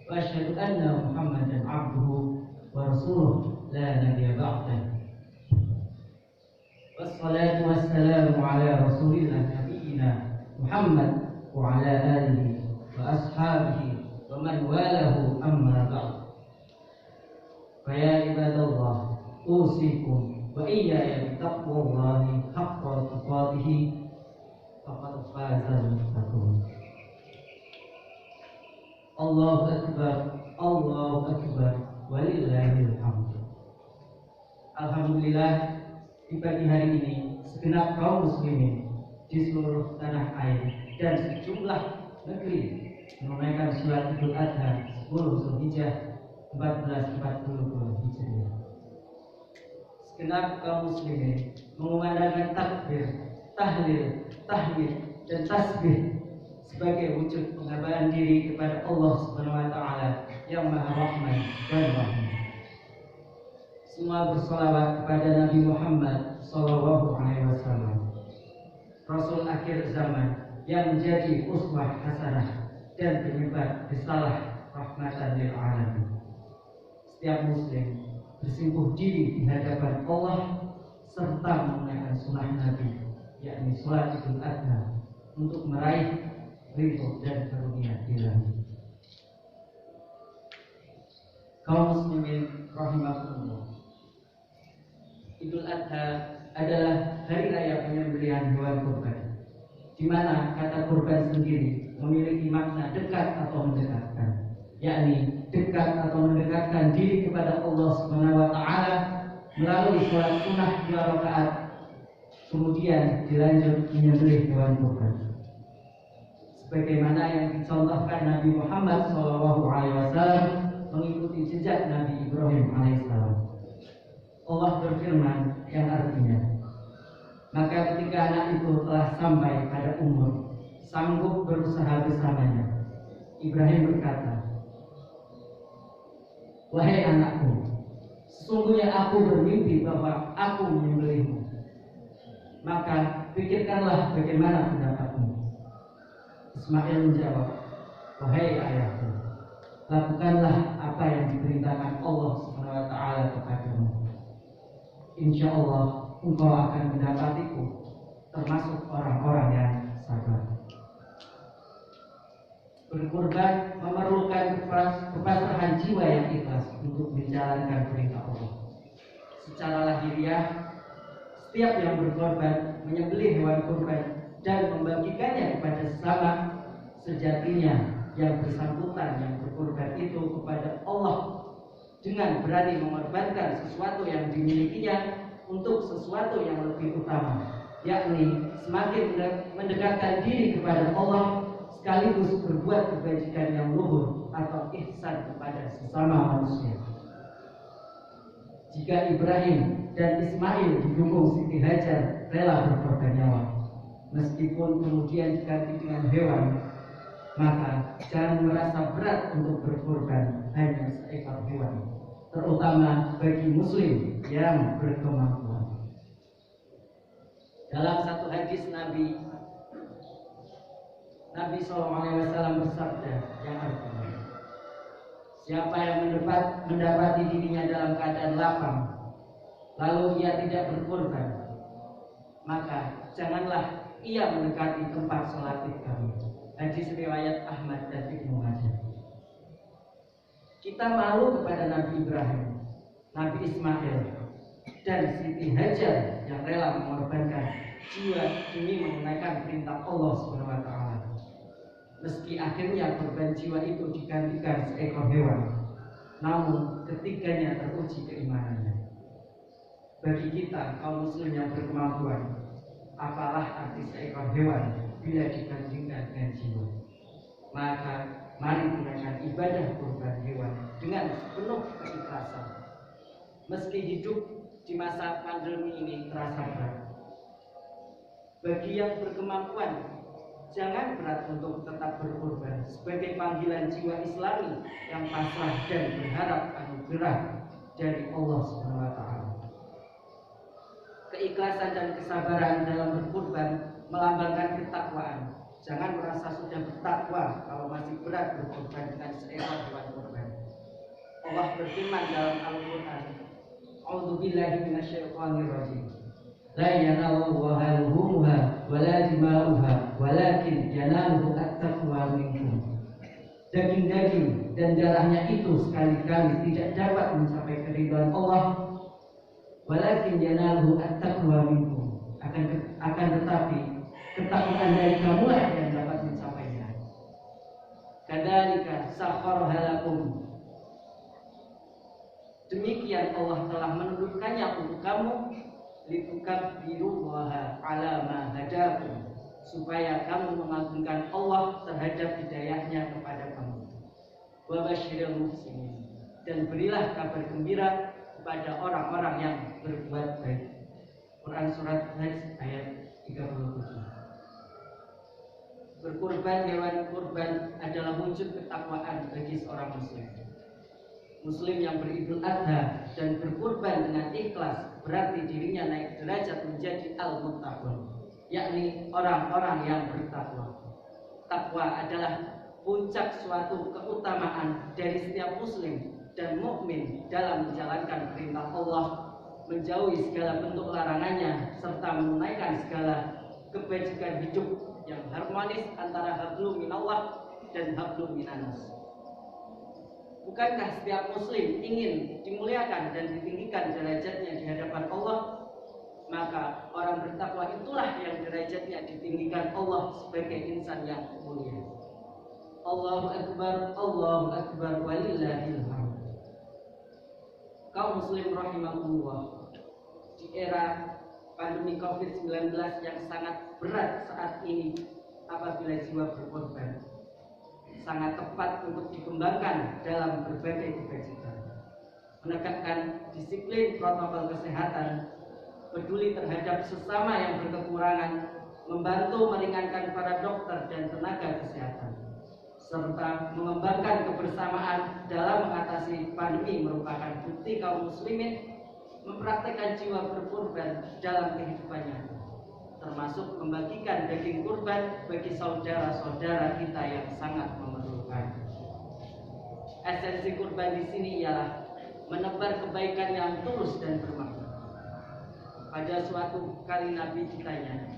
وأشهد أن محمدا عبده ورسوله لا نبي بعده. والصلاة والسلام على رسول الله نبينا محمد وعلى آله وأصحابه ومن والاه أما بعد. فيا عباد الله أوصيكم وإياي بتقوى الله حق تقاته فقد فاز المتقون. Allahu Akbar walillahil hamd. Alhamdulillah, di pagi hari ini segenap kaum muslimin di seluruh tanah air dan sejumlah negeri menunaikan salat Idul Adha 10 Zulhijjah 1442 Hijriah. Segenap kaum muslimin mengumandangkan takbir, tahlil, tahmid dan tasbih sebagai wujud penghambaan diri kepada Allah Subhanahu wa taala yang Maha Rahman dan Rahim. Semua bersolawat kepada Nabi Muhammad sallallahu alaihi wasallam, Rasul akhir zaman yang menjadi uswah hasanah dan penyebab risalah rahmatan lil alamin. Setiap muslim bersimpuh diri di hadapan Allah serta menunaikan sunnah Nabi, yakni salat Idul Adha, untuk meraih ridho dan karunia Ilahi. Kaum muslimin rahimakumullah, Idul Adha adalah hari raya penyembelihan hewan kurban, di mana kata kurban sendiri memiliki makna dekat atau mendekatkan, yakni dekat atau mendekatkan diri kepada Allah Subhanahu wa taala melalui sholat sunnah 2 rakaat, kemudian dilanjut menyembelih hewan kurban. Sebagaimana yang dicontohkan Nabi Muhammad SAW mengikuti jejak Nabi Ibrahim alaihissalam. Allah berfirman yang artinya, maka ketika anak itu telah sampai pada umur sanggup berusaha bersamanya, Ibrahim berkata, wahai anakku, sesungguhnya aku bermimpi bahwa aku menyembelihmu. Maka pikirkanlah bagaimana pendapatmu. Ismail menjawab, wahai ayahku, lakukanlah apa yang diperintahkan Allah Subhanahu wa taala kepadamu. Insya Allah engkau akan mendapatiku termasuk orang-orang yang sabar. Berkurban memerlukan kepasrahan jiwa yang ikhlas untuk menjalankan perintah Allah. Secara lahiriah, setiap yang berkorban menyembelih hewan kurban dan membagikannya kepada sesama, sejatinya yang bersangkutan yang berkorban itu kepada Allah dengan berani mengorbankan sesuatu yang dimilikinya untuk sesuatu yang lebih utama, yakni semakin mendekatkan diri kepada Allah sekaligus berbuat kebajikan yang luhur atau ihsan kepada sesama manusia. Jika Ibrahim dan Ismail didukung Siti Hajar rela berkorban nyawa, meskipun kemudian diganti dengan hewan, maka jangan merasa berat untuk berkorban hanya seekor hewan, terutama bagi muslim yang berkemampuan. Dalam satu hadis Nabi SAW bersabda yang artinya, siapa yang mendapati dirinya dalam keadaan lapang, lalu ia tidak berkorban, maka janganlah ia mendekati tempat sholat kami. Hadis riwayat Ahmad dan Ibnu Majah. Kita malu kepada Nabi Ibrahim, Nabi Ismail, dan Siti Hajar yang rela mengorbankan jiwa demi menunaikan perintah Allah Subhanahu wa taala. Meski akhirnya korban jiwa itu digantikan seekor hewan, namun ketiganya teruji keimanannya. Bagi kita kaum muslim yang berkemampuan, apalah arti seekor hewan bila dibandingkan dengan jiwa? Maka mari tunaikan ibadah kurban hewan dengan penuh keikhlasan. Meski hidup di masa pandemi ini terasa berat, bagi yang berkemampuan jangan berat untuk tetap berkorban sebagai panggilan jiwa Islami yang pasrah dan berharap anugerah dari Allah Subhanahu wa taala. Keikhlasan dan kesabaran dalam berkorban melambangkan ketakwaan. Jangan merasa sudah bertakwa kalau masih berat berkorban dengan seekor hewan kurban. Allah berfirman dalam Al-Quran, A'udzubillahi minasyaitonir rajim. La yanalullaha luhumuha wala dima'uha walakin yanaluhu at-taqwa minkum. Daging-daging dan darahnya itu sekali-kali tidak dapat mencapai keridhaan Allah. Walakin yanaluhu at-taqwa minkum. Akan tetapi ketakwaan dari kamulah yang dapat mencapainya. Kadzalika sakhkharaha lakum. Demikian Allah telah menundukkannya untuk kamu, litukabbirullaha ala ma hadakum, supaya kamu mengagungkan Allah terhadap hidayahnya kepada kamu. Wa basyiril muhsinin, dan berilah kabar gembira kepada orang-orang yang berbuat baik. Quran surat Hajj ayat 37. Berkurban hewan kurban adalah wujud ketakwaan bagi seorang muslim. Muslim yang beridul adha dan berkurban dengan ikhlas berarti dirinya naik derajat menjadi al-muttaqun, yakni orang-orang yang bertakwa. Takwa adalah puncak suatu keutamaan dari setiap muslim dan mukmin dalam menjalankan perintah Allah, menjauhi segala bentuk larangannya, serta menunaikan segala kebajikan hidup yang harmonis antara hablum minallah dan hablum minannas. Bukankah setiap muslim ingin dimuliakan dan ditinggikan derajatnya di hadapan Allah? Maka orang bertakwa itulah yang derajatnya ditinggikan Allah sebagai insan yang mulia. Allahu Akbar walillahil hamd. Kaum muslim rahimakumullah, di era pandemi COVID-19 yang sangat berat saat ini, apabila jiwa berkorban, sangat tepat untuk dikembangkan dalam berbagai kebajikan. Menegakkan disiplin protokol kesehatan, peduli terhadap sesama yang berkekurangan, membantu meringankan para dokter dan tenaga kesehatan, serta mengembangkan kebersamaan dalam mengatasi pandemi merupakan bukti kaum muslimin mempraktikkan jiwa berkorban dalam kehidupannya, termasuk membagikan daging kurban bagi saudara-saudara kita yang sangat memerlukan. Esensi kurban di sini ialah menebar kebaikan yang tulus dan bermakna. Pada suatu kali Nabi ditanya,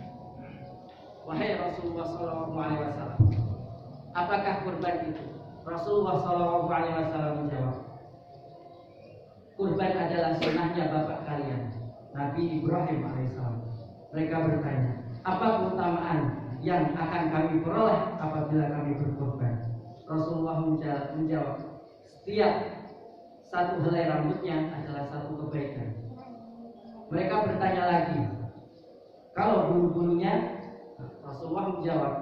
"Wahai Rasulullah SAW, apakah kurban itu?" Rasulullah SAW menjawab, "Kurban adalah sunnahnya bapak kalian, Nabi Ibrahim alaihissalam." Mereka bertanya, "Apa keutamaan yang akan kami peroleh apabila kami berkorban?" Rasulullah menjawab, "Setiap satu helai rambutnya adalah satu kebaikan." Mereka bertanya lagi, "Kalau bulu-bulunya?" Rasulullah menjawab,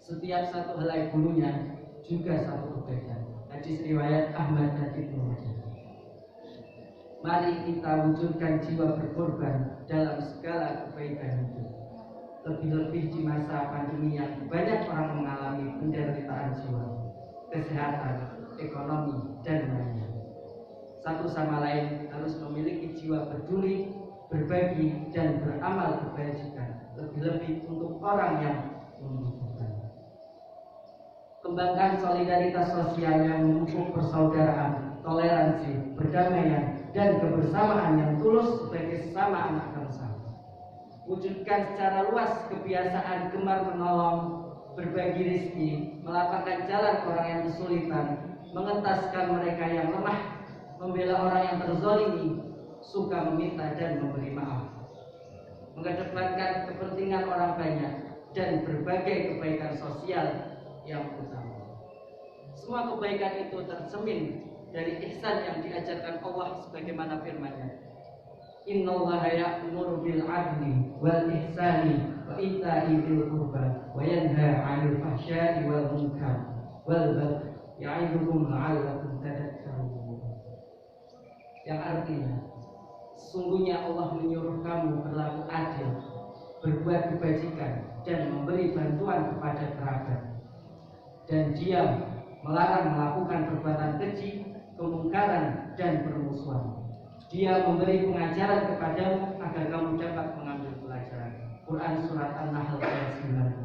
"Setiap satu helai bulunya juga satu kebaikan." Hadis riwayat Ahmad dan Ibnu Majah. Mari kita wujudkan jiwa berkorban dalam segala kebaikan hidup. Lebih-lebih di masa pandemi yang banyak orang mengalami penderitaan jiwa, kesehatan, ekonomi, dan lainnya. Satu sama lain harus memiliki jiwa peduli, berbagi, dan beramal kebajikan, lebih-lebih untuk orang yang membutuhkan. Kembangkan solidaritas sosial yang memupuk persaudaraan, toleransi, perdamaian, dan kebersamaan yang tulus sebagai sesama anak bangsa. Wujudkan secara luas kebiasaan gemar menolong, berbagi rezeki, melapangkan jalan orang yang kesulitan, mengentaskan mereka yang lemah, membela orang yang terzalimi, suka meminta dan memberi maaf, mengedepankan kepentingan orang banyak, dan berbagai kebaikan sosial yang utama. Semua kebaikan itu tercermin dari ihsan yang diajarkan Allah sebagaimana firman-Nya, "Innallaha ya'muru bil 'adli wal ihsani wa ita'i dzil qurba wa yanha 'anil fahsya'i wal munkar wal baghi ya'idukum la'allakum tadhakkarun." Yang artinya, sesungguhnya Allah menyuruh kamu berlaku adil, berbuat kebajikan, dan memberi bantuan kepada kerabat, dan Dia melarang melakukan perbuatan keji, kemungkaran, dan permusuhan. Dia memberi pengajaran kepadamu agar kamu dapat mengambil pelajaran. Quran surat An-Nahl ayat 90.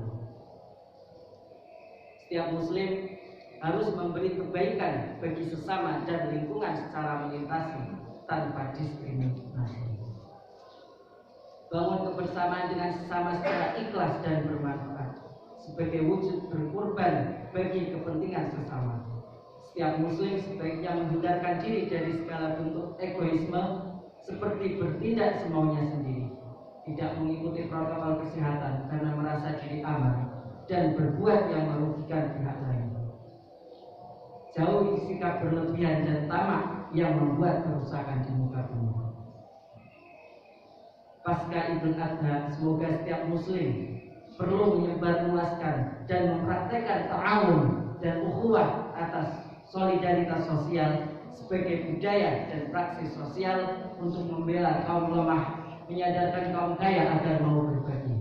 Setiap muslim harus memberi kebaikan bagi sesama dan lingkungan secara melintasi tanpa diskriminasi. Bangun kebersamaan dengan sesama secara ikhlas dan bermanfaat sebagai wujud berkorban bagi kepentingan sesama. Setiap muslim sebaiknya menghindarkan diri dari segala bentuk egoisme seperti bertindak semaunya sendiri, tidak mengikuti protokol kesehatan karena merasa diri aman, dan berbuat yang merugikan pihak lain. Jauhi sikap berlebihan dan tamak yang membuat kerusakan di muka bumi. Pasca Idul Adha, semoga setiap muslim perlu menyebarluaskan dan mempraktekkan ta'awun dan ukhuwah atas solidaritas sosial sebagai budaya dan praksis sosial untuk membela kaum lemah, menyadarkan kaum kaya agar mau berbagi,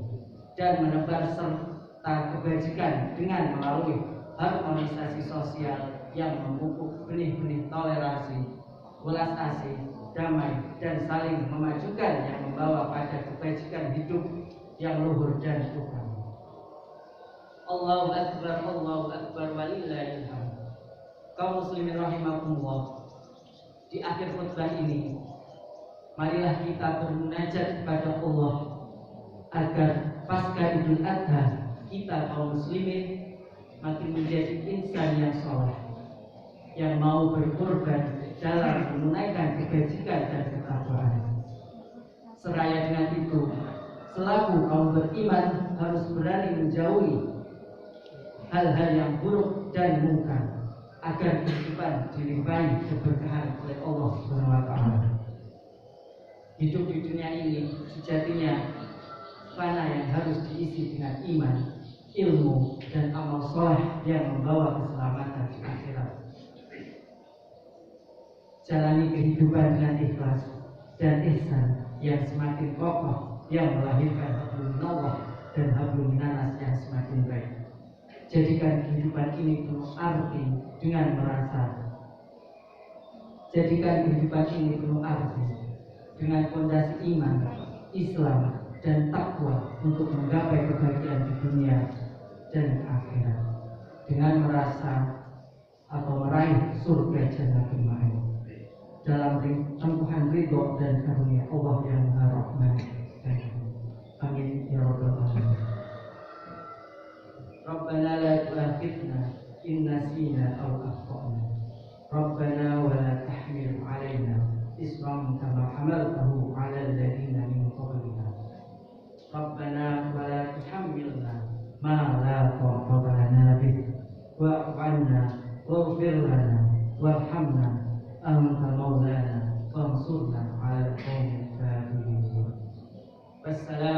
dan menebar serta kebajikan dengan melalui harmonisasi sosial yang memupuk benih-benih toleransi, welas asih, damai, dan saling memajukan yang membawa pada kebajikan hidup yang luhur dan utama. Allahu Akbar, walillahil hamd. Kaum muslimin rahimakumullah, di akhir khutbah ini marilah kita bermunajat kepada Allah agar pasca Idul Adha kita kaum muslimin makin menjadi insan yang saleh, yang mau berkorban dalam menunaikan kebajikan dan ketakwaan. Seraya dengan itu, selaku kaum beriman harus berani menjauhi hal-hal yang buruk dan mungkar agar kehidupan dilimpahi keberkahan oleh Allah Subhanahu wa taala. Hidup di dunia ini sejatinya fana yang harus diisi dengan iman, ilmu, dan amal soleh yang membawa keselamatan di akhirat. Jalani kehidupan dengan ikhlas dan ihsan yang semakin kokoh, yang melahirkan hablum minallah dan hablum minanas yang semakin baik. Jadikan kehidupan ini penuh arti dengan merasa. Jadikan kehidupan ini penuh arti dengan fondasi iman, Islam, dan takwa untuk menggapai kebahagiaan di dunia dan akhirat, dengan merasa atau meraih surga jannatul ma'wa dalam tempuhan ridho dan karunia Allah yang Maha Rahman. Amin ya rabbal alamin. Rabbana la tu'akhidna in nasina aw akhtana. Rabbana wa la tahmil 'alaina isran kama hamaltahu 'ala alladziina min qablina. Rabbana wa la tuhammilna ma la taqata lana bih wa'fu 'anna waghfir lana warhamna anta maulana fansurna 'alal qaumil kafirin. Wassalam.